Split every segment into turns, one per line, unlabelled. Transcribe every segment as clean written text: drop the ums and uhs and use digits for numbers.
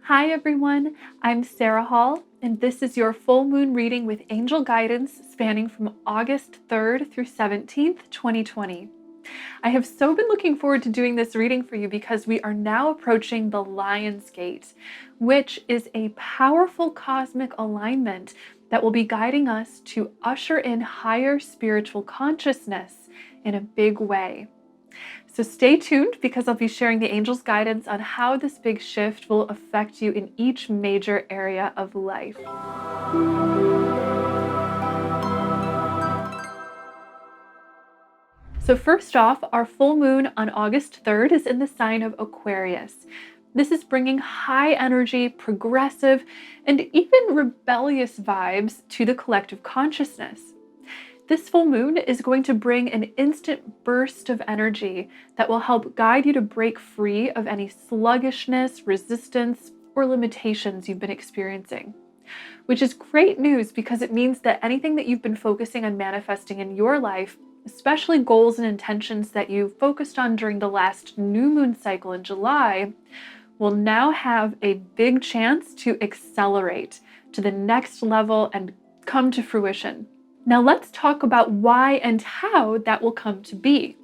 Hi everyone, I'm Sarah Hall, and this is your full moon reading with angel guidance spanning from August 3rd through 17th, 2020. I have so been looking forward to doing this reading for you because we are now approaching the Lion's Gate, which is a powerful cosmic alignment that will be guiding us to usher in higher spiritual consciousness in a big way. So stay tuned because I'll be sharing the angels' guidance on how this big shift will affect you in each major area of life. So first off, our full moon on August 3rd is in the sign of Aquarius. This is bringing high energy, progressive, and even rebellious vibes to the collective consciousness. This full moon is going to bring an instant burst of energy that will help guide you to break free of any sluggishness, resistance, or limitations you've been experiencing. Which is great news because it means that anything that you've been focusing on manifesting in your life, especially goals and intentions that you focused on during the last new moon cycle in July, will now have a big chance to accelerate to the next level and come to fruition. Now let's talk about why and how that will come to be.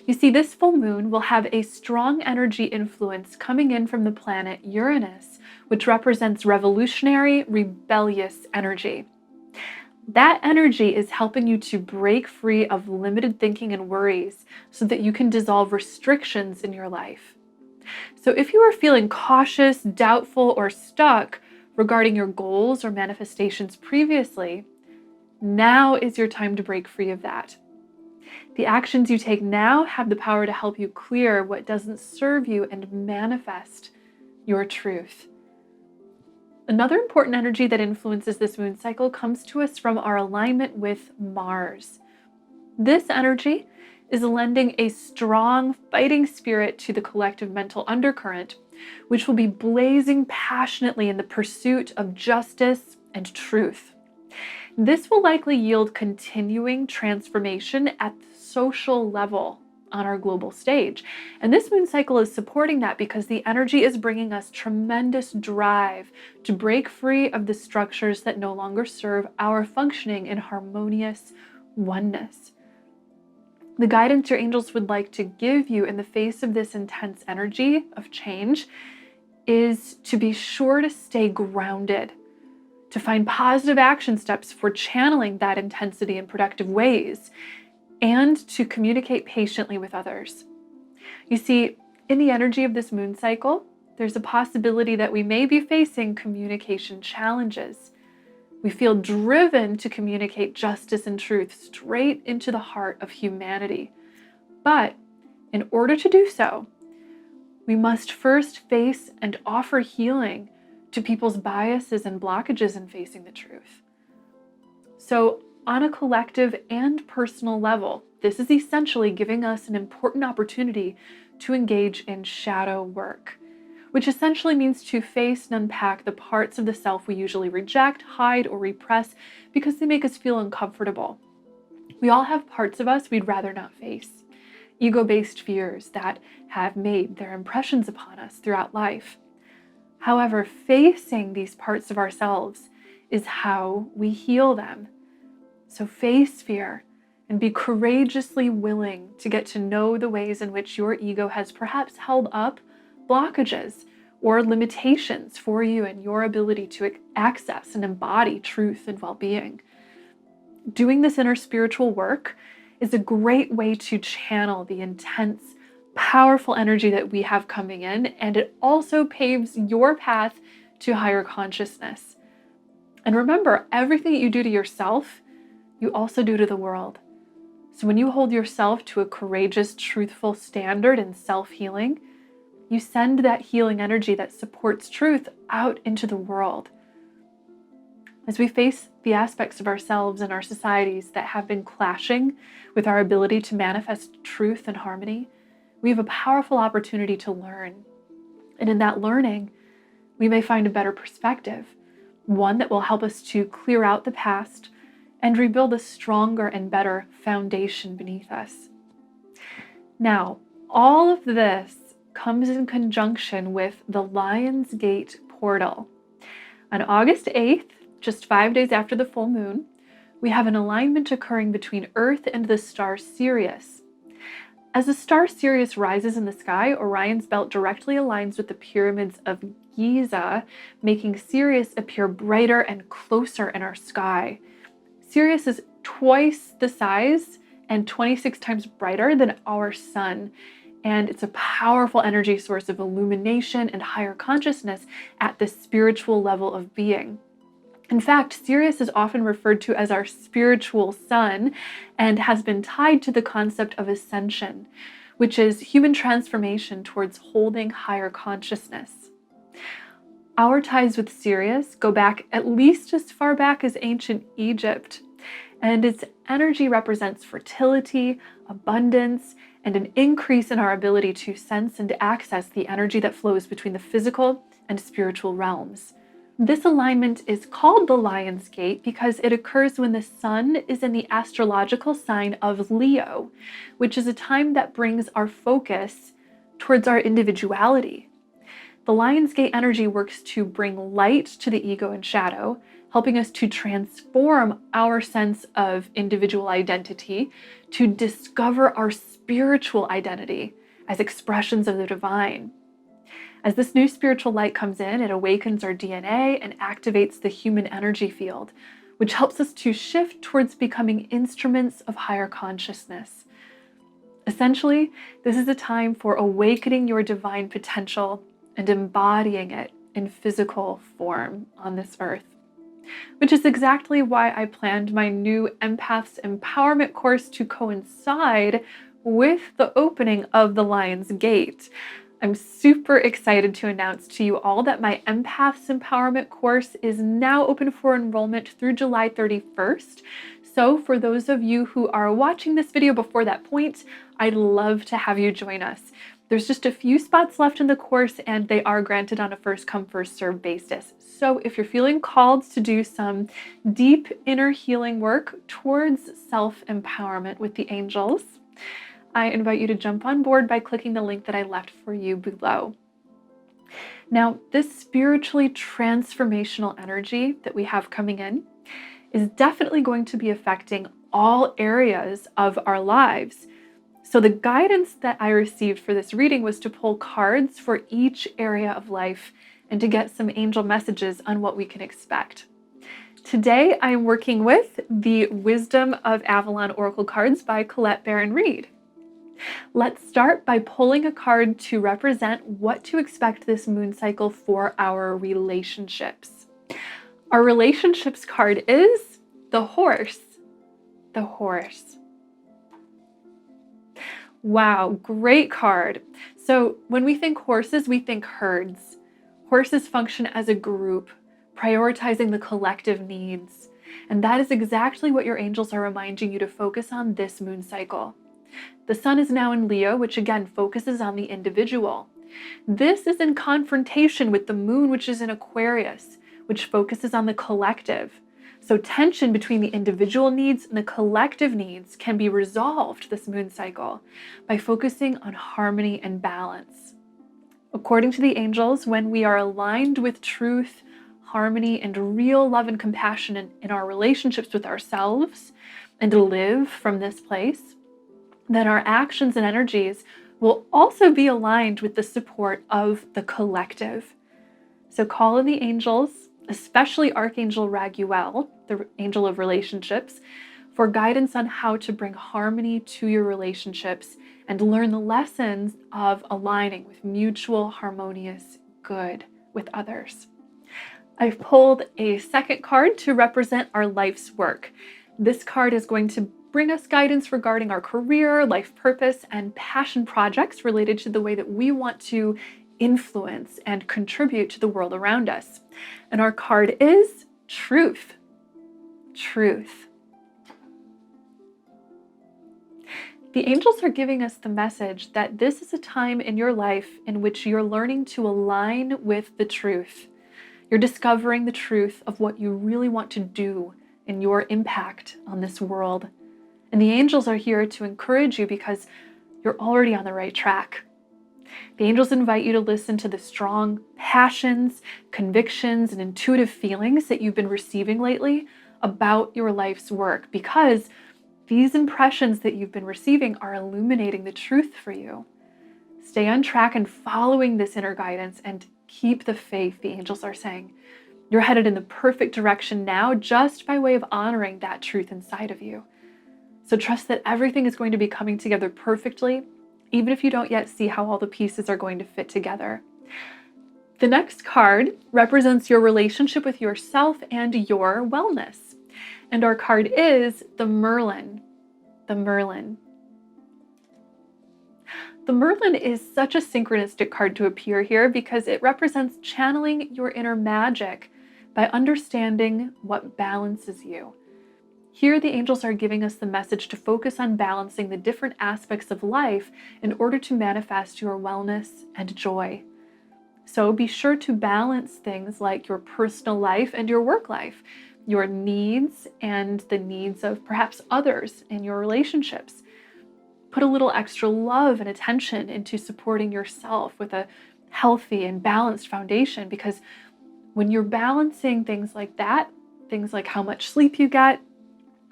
You see, this full moon will have a strong energy influence coming in from the planet Uranus, which represents revolutionary, rebellious energy. That energy is helping you to break free of limited thinking and worries so that you can dissolve restrictions in your life. So if you are feeling cautious, doubtful, or stuck regarding your goals or manifestations previously, now is your time to break free of that. The actions you take now have the power to help you clear what doesn't serve you and manifest your truth. Another important energy that influences this moon cycle comes to us from our alignment with Mars. This energy is lending a strong fighting spirit to the collective mental undercurrent, which will be blazing passionately in the pursuit of justice and truth. This will likely yield continuing transformation at the social level on our global stage. And this moon cycle is supporting that because the energy is bringing us tremendous drive to break free of the structures that no longer serve our functioning in harmonious oneness. The guidance your angels would like to give you in the face of this intense energy of change is to be sure to stay grounded, to find positive action steps for channeling that intensity in productive ways, and to communicate patiently with others. You see, in the energy of this moon cycle, there's a possibility that we may be facing communication challenges. We feel driven to communicate justice and truth straight into the heart of humanity. But in order to do so, we must first face and offer healing to people's biases and blockages in facing the truth. So, on a collective and personal level, this is essentially giving us an important opportunity to engage in shadow work, which essentially means to face and unpack the parts of the self we usually reject, hide, or repress because they make us feel uncomfortable. We all have parts of us we'd rather not face, ego-based fears that have made their impressions upon us throughout life. However, facing these parts of ourselves is how we heal them. So face fear and be courageously willing to get to know the ways in which your ego has perhaps held up blockages or limitations for you and your ability to access and embody truth and well-being. Doing this inner spiritual work is a great way to channel the intense, powerful energy that we have coming in, and it also paves your path to higher consciousness. And remember, everything that you do to yourself, you also do to the world. So when you hold yourself to a courageous, truthful standard in self-healing, you send that healing energy that supports truth out into the world. As we face the aspects of ourselves and our societies that have been clashing with our ability to manifest truth and harmony, we have a powerful opportunity to learn. And in that learning, we may find a better perspective, one that will help us to clear out the past and rebuild a stronger and better foundation beneath us. Now, all of this comes in conjunction with the Lion's Gate portal. On August 8th, just 5 days after the full moon, we have an alignment occurring between Earth and the star Sirius. As the star Sirius rises in the sky, Orion's belt directly aligns with the pyramids of Giza, making Sirius appear brighter and closer in our sky. Sirius is twice the size and 26 times brighter than our sun, and it's a powerful energy source of illumination and higher consciousness at the spiritual level of being. In fact, Sirius is often referred to as our spiritual sun and has been tied to the concept of ascension, which is human transformation towards holding higher consciousness. Our ties with Sirius go back at least as far back as ancient Egypt, and its energy represents fertility, abundance, and an increase in our ability to sense and access the energy that flows between the physical and spiritual realms. This alignment is called the Lion's Gate because it occurs when the sun is in the astrological sign of Leo, which is a time that brings our focus towards our individuality. The Lion's Gate energy works to bring light to the ego and shadow, helping us to transform our sense of individual identity to discover our spiritual identity as expressions of the divine. As this new spiritual light comes in, it awakens our DNA and activates the human energy field, which helps us to shift towards becoming instruments of higher consciousness. Essentially, this is a time for awakening your divine potential and embodying it in physical form on this earth, which is exactly why I planned my new Empaths Empowerment course to coincide with the opening of the Lion's Gate. I'm super excited to announce to you all that my Empaths Empowerment course is now open for enrollment through July 31st. So for those of you who are watching this video before that point, I'd love to have you join us. There's just a few spots left in the course and they are granted on a first come, first served basis. So if you're feeling called to do some deep inner healing work towards self-empowerment with the angels, I invite you to jump on board by clicking the link that I left for you below. Now, this spiritually transformational energy that we have coming in is definitely going to be affecting all areas of our lives. So the guidance that I received for this reading was to pull cards for each area of life and to get some angel messages on what we can expect. Today, I am working with the Wisdom of Avalon Oracle cards by Colette Baron Reed. Let's start by pulling a card to represent what to expect this moon cycle for our relationships. Our relationships card is the Horse. The Horse. Wow, great card. So when we think horses, we think herds. Horses function as a group, prioritizing the collective needs. And that is exactly what your angels are reminding you to focus on this moon cycle. The sun is now in Leo, which again focuses on the individual. This is in confrontation with the moon, which is in Aquarius, which focuses on the collective. So tension between the individual needs and the collective needs can be resolved this moon cycle by focusing on harmony and balance. According to the angels, when we are aligned with truth, harmony, and real love and compassion in our relationships with ourselves and live from this place, then our actions and energies will also be aligned with the support of the collective. So call in the angels, especially Archangel Raguel, the angel of relationships, for guidance on how to bring harmony to your relationships and learn the lessons of aligning with mutual harmonious good with others. I've pulled a second card to represent our life's work. This card is going to bring us guidance regarding our career, life purpose, and passion projects related to the way that we want to influence and contribute to the world around us. And our card is Truth. Truth. The angels are giving us the message that this is a time in your life in which you're learning to align with the truth. You're discovering the truth of what you really want to do in your impact on this world. And the angels are here to encourage you because you're already on the right track. The angels invite you to listen to the strong passions, convictions, and intuitive feelings that you've been receiving lately about your life's work, because these impressions that you've been receiving are illuminating the truth for you. Stay on track and following this inner guidance and keep the faith, the angels are saying. You're headed in the perfect direction now just by way of honoring that truth inside of you. So trust that everything is going to be coming together perfectly, even if you don't yet see how all the pieces are going to fit together. The next card represents your relationship with yourself and your wellness. And our card is the Merlin. The Merlin. The Merlin is such a synchronistic card to appear here because it represents channeling your inner magic by understanding what balances you. Here, the angels are giving us the message to focus on balancing the different aspects of life in order to manifest your wellness and joy. So be sure to balance things like your personal life and your work life, your needs and the needs of perhaps others in your relationships. Put a little extra love and attention into supporting yourself with a healthy and balanced foundation, because when you're balancing things like that, things like how much sleep you get,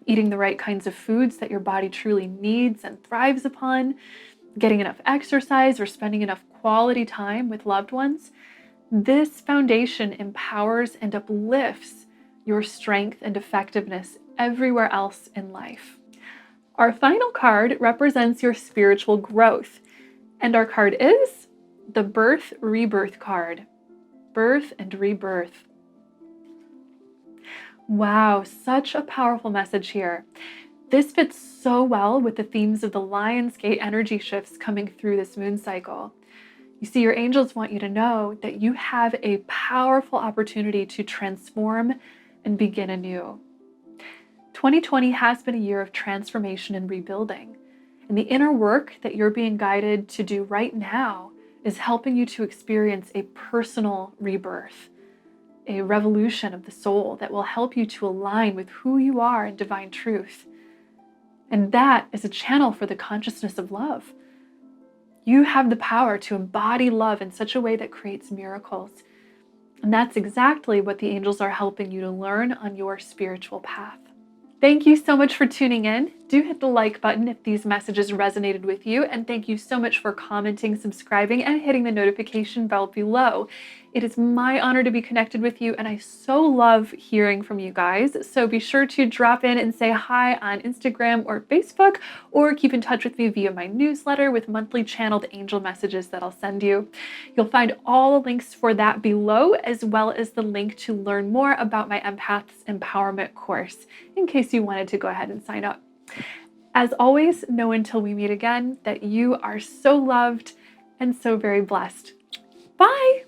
eating the right kinds of foods that your body truly needs and thrives upon, getting enough exercise, or spending enough quality time with loved ones, this foundation empowers and uplifts your strength and effectiveness everywhere else in life. Our final card represents your spiritual growth, and our card is the Birth Rebirth card. Birth and rebirth. Wow, such a powerful message here. This fits so well with the themes of the Lionsgate energy shifts coming through this moon cycle. You see, your angels want you to know that you have a powerful opportunity to transform and begin anew. 2020 has been a year of transformation and rebuilding, and the inner work that you're being guided to do right now is helping you to experience a personal rebirth, a revolution of the soul that will help you to align with who you are in divine truth. And that is a channel for the consciousness of love. You have the power to embody love in such a way that creates miracles. And that's exactly what the angels are helping you to learn on your spiritual path. Thank you so much for tuning in. Do hit the like button if these messages resonated with you, and thank you so much for commenting, subscribing, and hitting the notification bell below. It is my honor to be connected with you, and I so love hearing from you guys. So be sure to drop in and say hi on Instagram or Facebook, or keep in touch with me via my newsletter with monthly channeled angel messages that I'll send you. You'll find all the links for that below, as well as the link to learn more about my Empaths Empowerment course, in case you wanted to go ahead and sign up. As always, know until we meet again that you are so loved and so very blessed. Bye!